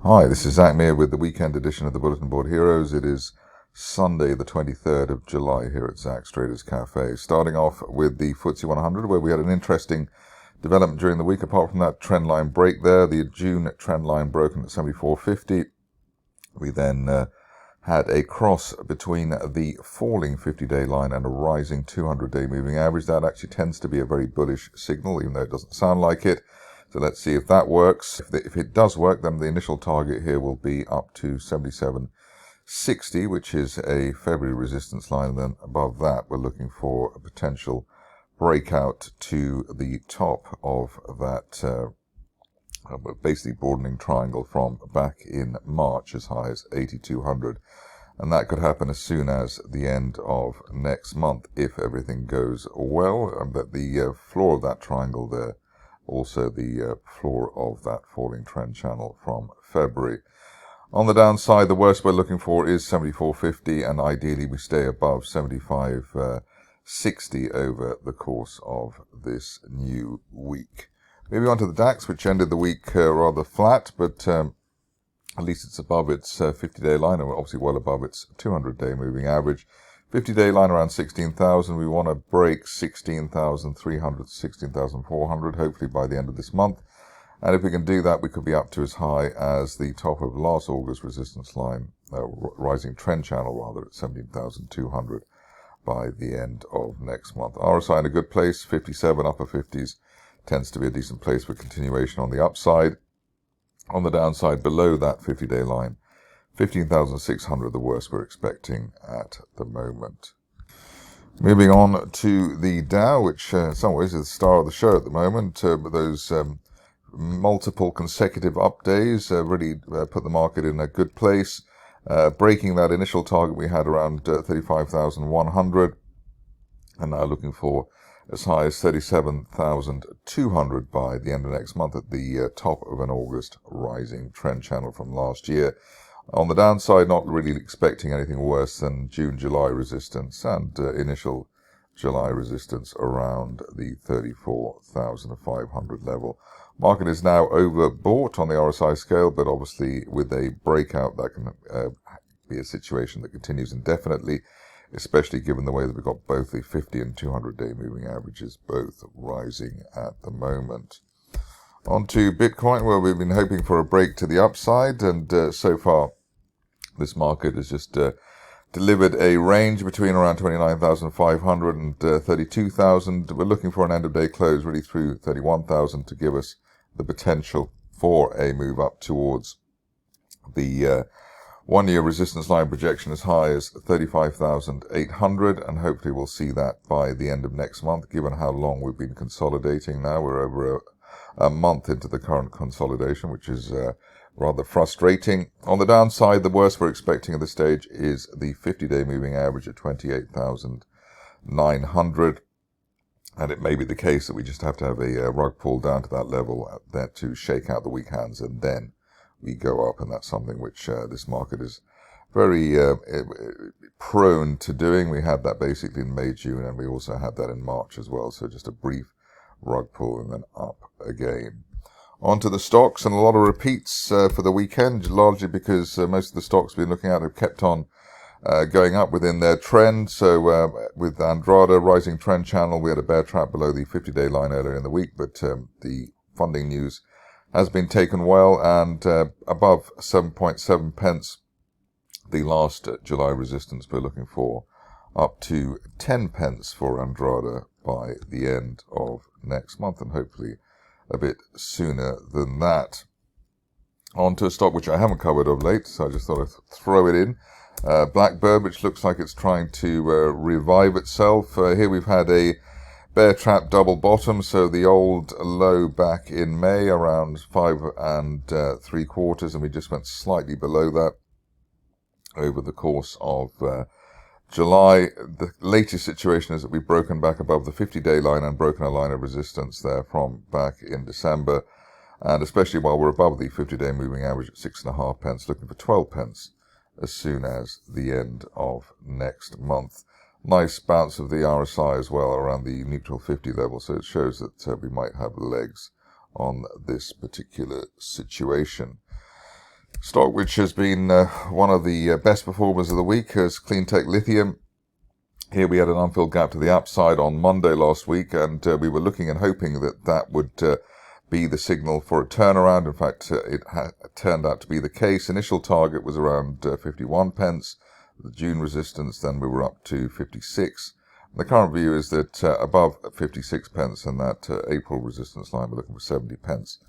Hi, this is Zach Meir with the weekend edition of the Bulletin Board Heroes. It is Sunday, the 23rd of July here at Zach's Traders Cafe. Starting off with the FTSE 100, where we had an interesting development during the week. Apart from that trend line break there, the June trend line broken at 74.50. We then had a cross between the falling 50-day line and a rising 200-day moving average. That actually tends to be a very bullish signal, even though it doesn't sound like it. So let's see if that works. If it does work, then the initial target here will be up to 77.60, which is a February resistance line. And then above that, we're looking for a potential breakout to the top of that basically broadening triangle from back in March as high as 8200. And that could happen as soon as the end of next month if everything goes well. But the floor of that triangle there, also the floor of that falling trend channel from February. On the downside, the worst we're looking for is 74.50, and ideally we stay above 75.60 over the course of this new week. Moving on to the DAX, which ended the week rather flat, but at least it's above its 50-day line, and obviously well above its 200-day moving average. 50-day line around 16,000. We want to break 16,300 to 16,400, hopefully by the end of this month. And if we can do that, we could be up to as high as the top of last August resistance line, rising trend channel rather, at 17,200 by the end of next month. RSI in a good place, 57, upper 50s, tends to be a decent place for continuation on the upside. On the downside, below that 50-day line, 15,600, the worst we're expecting at the moment. Moving on to the Dow, which in some ways is the star of the show at the moment. But those multiple consecutive up days really put the market in a good place, breaking that initial target we had around 35,100, and now looking for as high as 37,200 by the end of next month at the top of an August rising trend channel from last year. On the downside, not really expecting anything worse than June-July resistance and initial July resistance around the 34,500 level. Market is now overbought on the RSI scale, but obviously with a breakout that can be a situation that continues indefinitely, especially given the way that we've got both the 50 and 200-day moving averages both rising at the moment. On to Bitcoin, where we've been hoping for a break to the upside, and so far this market has just delivered a range between around 29,500 and 32,000. We're looking for an end-of-day close really through 31,000 to give us the potential for a move up towards the one-year resistance line projection as high as 35,800, and hopefully we'll see that by the end of next month, given how long we've been consolidating now. We're over a month into the current consolidation, which is rather frustrating. On the downside, the worst we're expecting at this stage is the 50-day moving average at 28,900. And it may be the case that we just have to have a rug pulled down to that level there to shake out the weak hands, and then we go up. And that's something which this market is very prone to doing. We had that basically in May, June, and we also had that in March as well. So just a brief rug pull and then up again. On to the stocks, and a lot of repeats for the weekend, largely because most of the stocks we've been looking at have kept on going up within their trend. So with Andrada, rising trend channel, we had a bear trap below the 50-day line earlier in the week, but the funding news has been taken well, and above 7.7 pence, the last July resistance we're looking for, up to 10 pence for Andrada by the end of next month, and hopefully a bit sooner than that. On to a stock which I haven't covered of late, so I just thought I'd throw it in. Blackbird, which looks like it's trying to revive itself. Here we've had a bear trap double bottom, so the old low back in May around 5 3/4, and we just went slightly below that over the course of July. The latest situation is that we've broken back above the 50-day line and broken a line of resistance there from back in December, and especially while we're above the 50-day moving average at 6.5 pence, looking for 12 pence as soon as the end of next month. Nice bounce of the RSI as well around the neutral 50 level, so it shows that we might have legs on this particular situation. Stock which has been one of the best performers of the week is Cleantech Lithium. Here we had an unfilled gap to the upside on Monday last week, and we were looking and hoping that that would be the signal for a turnaround. In fact, it turned out to be the case. Initial target was around 51 pence. The June resistance, then we were up to 56. The current view is that above 56 pence and that April resistance line, we're looking for 70 pence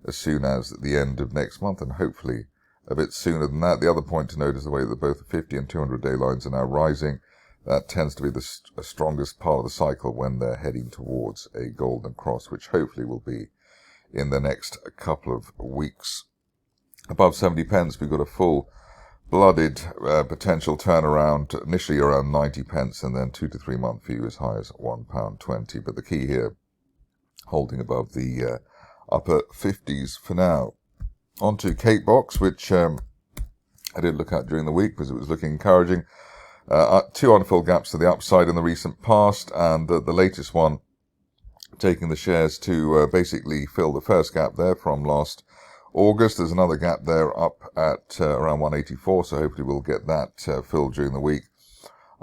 as soon as the end of next month, and hopefully a bit sooner than that. The other point to note is the way that both the 50 and 200-day lines are now rising. That tends to be the strongest part of the cycle when they're heading towards a golden cross, which hopefully will be in the next couple of weeks. Above 70 pence, we've got a full-blooded potential turnaround, initially around 90 pence, and then 2 to 3 month view as high as £1.20. But the key here, holding above the upper 50s for now. On to Cakebox, which I did look at during the week because it was looking encouraging. Two unfilled gaps to the upside in the recent past, and the latest one taking the shares to basically fill the first gap there from last August. There's another gap there up at around 184, so hopefully we'll get that filled during the week.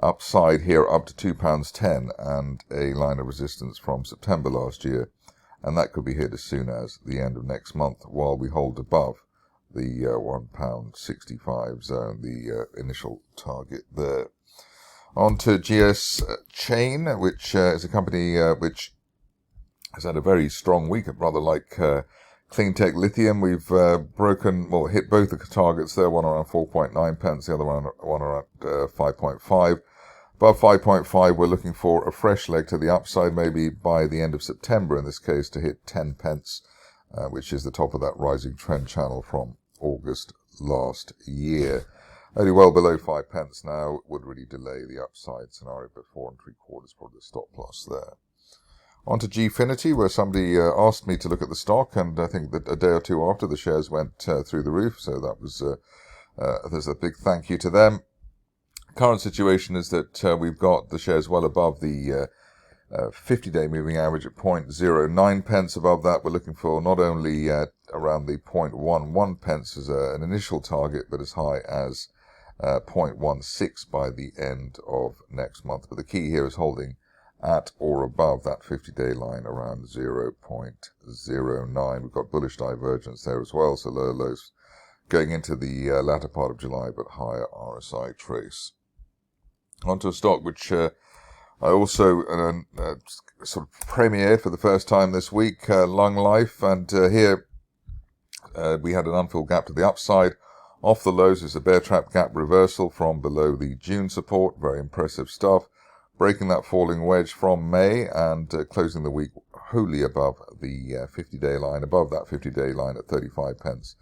Upside here up to £2.10 and a line of resistance from September last year, and that could be hit as soon as the end of next month while we hold above the £1.65 zone, the initial target there. On to GS Chain, which is a company which has had a very strong week, rather like Cleantech Lithium. We've hit both the targets there, one around 4.9 pence, the other one around 5.5. Above 5.5, we're looking for a fresh leg to the upside, maybe by the end of September in this case, to hit 10 pence, which is the top of that rising trend channel from August last year. Only well below 5 pence now would really delay the upside scenario, but 4 3/4 probably the stop loss there. On to Gfinity, where somebody asked me to look at the stock, and I think that a day or two after the shares went through the roof, so that was there's a big thank you to them. Current situation is that we've got the shares well above the 50-day moving average at 0.09 pence. Above that, we're looking for not only around the 0.11 pence as an initial target, but as high as 0.16 by the end of next month. But the key here is holding at or above that 50-day line around 0.09. We've got bullish divergence there as well, so lower lows going into the latter part of July, but higher RSI trace. Onto a stock which I also sort of premiered for the first time this week, Lunglife, and here we had an unfilled gap to the upside. Off the lows is a bear trap gap reversal from below the June support. Very impressive stuff. Breaking that falling wedge from May and closing the week wholly above the 50-day line, above that 50-day line at 35 pence.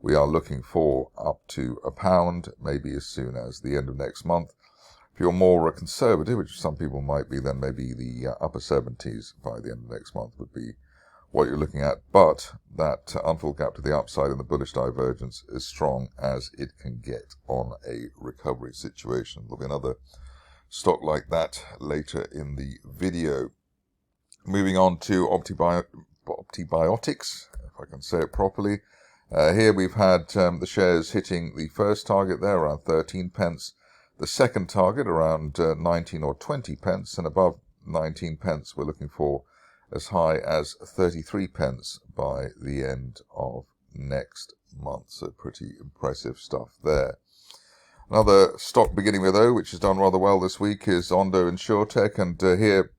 We are looking for up to £1, maybe as soon as the end of next month. If you're more conservative, which some people might be, then maybe the upper 70s by the end of next month would be what you're looking at. But that unfilled gap to the upside and the bullish divergence is strong as it can get on a recovery situation. There'll be another stock like that later in the video. Moving on to Optibiotix, if I can say it properly. Here we've had the shares hitting the first target there around 13 pence. The second target around 19 or 20 pence, and above 19 pence we're looking for as high as 33 pence by the end of next month. So pretty impressive stuff there. Another stock beginning with O, which has done rather well this week, is Ondo InsurTech, and here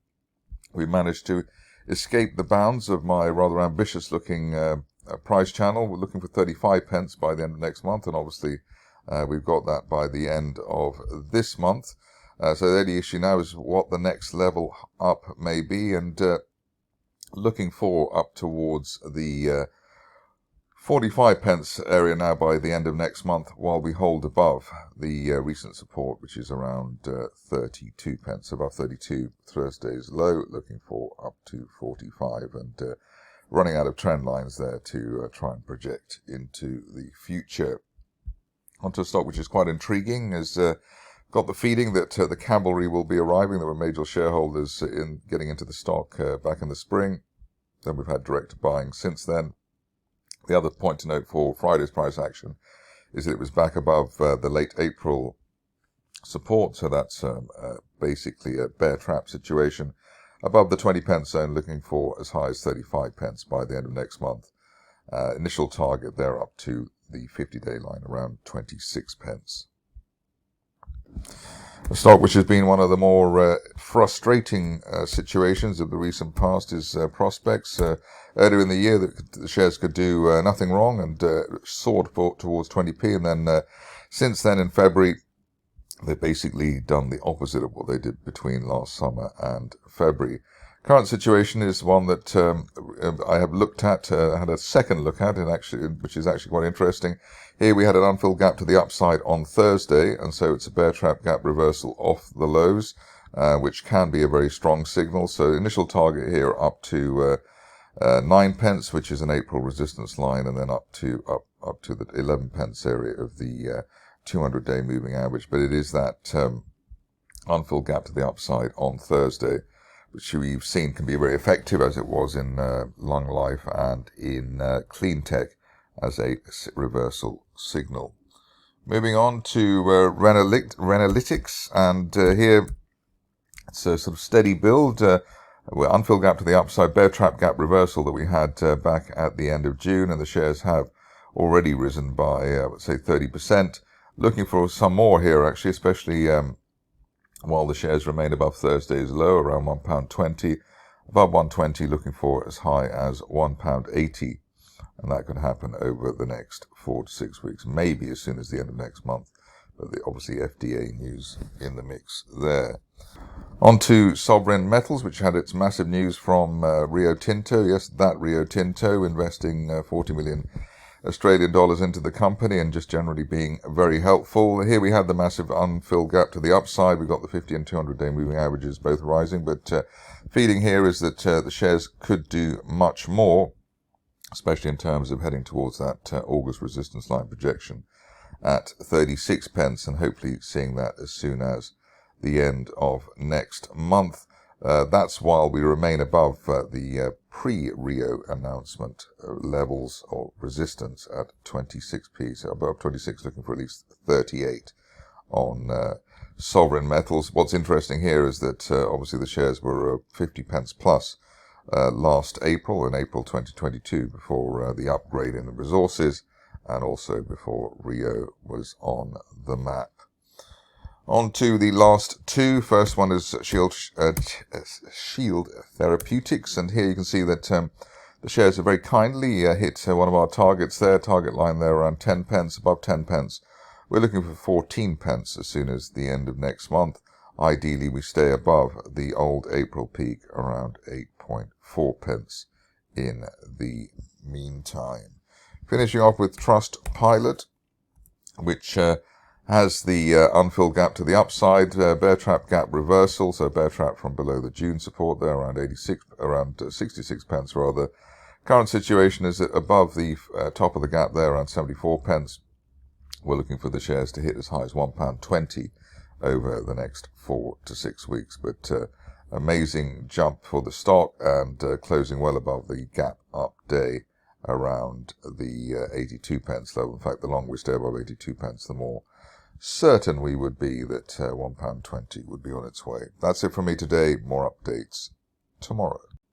we managed to escape the bounds of my rather ambitious looking price channel. We're looking for 35 pence by the end of next month, and obviously we've got that by the end of this month. So the only issue now is what the next level up may be, and looking for up towards the 45 pence area now by the end of next month, while we hold above the recent support, which is around 32 pence, above 32 Thursday's low, looking for up to 45, and running out of trend lines there to try and project into the future. Onto a stock which is quite intriguing, is got the feeling that the cavalry will be arriving. There were major shareholders in getting into the stock back in the spring. Then we've had direct buying since then. The other point to note for Friday's price action is that it was back above the late April support. So that's basically a bear trap situation above the 20 pence zone, looking for as high as 35 pence by the end of next month. Initial target there up to the 50-day line around 26 pence. A stock which has been one of the more frustrating situations of the recent past is Prospex. Earlier in the year, the shares could do nothing wrong and soared towards 20p, and then since then in February, they've basically done the opposite of what they did between last summer and February. Current situation is one that I have looked at, had a second look at, which is actually quite interesting. Here we had an unfilled gap to the upside on Thursday, and so it's a bear trap gap reversal off the lows, which can be a very strong signal. So initial target here up to 9 pence, which is an April resistance line, and then up to the 11 pence area of the 200-day moving average. But it is that unfilled gap to the upside on Thursday, which we've seen can be very effective, as it was in Lunglife and in Cleantech, as a reversal signal. Moving on to Renalytix, and here it's a sort of steady build. Unfilled gap to the upside, bear trap gap reversal that we had back at the end of June, and the shares have already risen by, let's say, 30%. Looking for some more here, actually, especially while the shares remain above Thursday's low, around £1.20. Above 120, looking for as high as £1.80. And that could happen over the next 4 to 6 weeks, maybe as soon as the end of next month. But obviously FDA news in the mix there. On to sovereign metals, which had its massive news from Rio Tinto. Yes, that Rio Tinto investing 40 million Australian dollars into the company and just generally being very helpful. Here we had the massive unfilled gap to the upside. We've got the 50 and 200-day moving averages both rising, but feeling here is that the shares could do much more, especially in terms of heading towards that August resistance line projection at 36 pence, and hopefully seeing that as soon as the end of next month. That's while we remain above the pre-Rio announcement levels of resistance at 26p, so above 26, looking for at least 38 on sovereign metals. What's interesting here is that obviously the shares were 50 pence plus last April, in April 2022, before the upgrade in the resources, and also before Rio was on the map. On to the last two. First one is Shield Therapeutics, and here you can see that the shares have very kindly hit one of our targets there, target line there around 10 pence, above 10 pence. We're looking for 14 pence as soon as the end of next month. Ideally, we stay above the old April peak around 8.4 pence in the meantime. Finishing off with Trustpilot, which has the unfilled gap to the upside, bear trap gap reversal, so bear trap from below the June support there, around 66 pence rather. Current situation is that above the top of the gap there, around 74 pence. We're looking for the shares to hit as high as £1.20 over the next 4 to 6 weeks, but amazing jump for the stock, and closing well above the gap up day around the 82 pence level. In fact, the longer we stay above 82 pence, the more certain we would be that £1.20 would be on its way. That's it from me today. More updates tomorrow.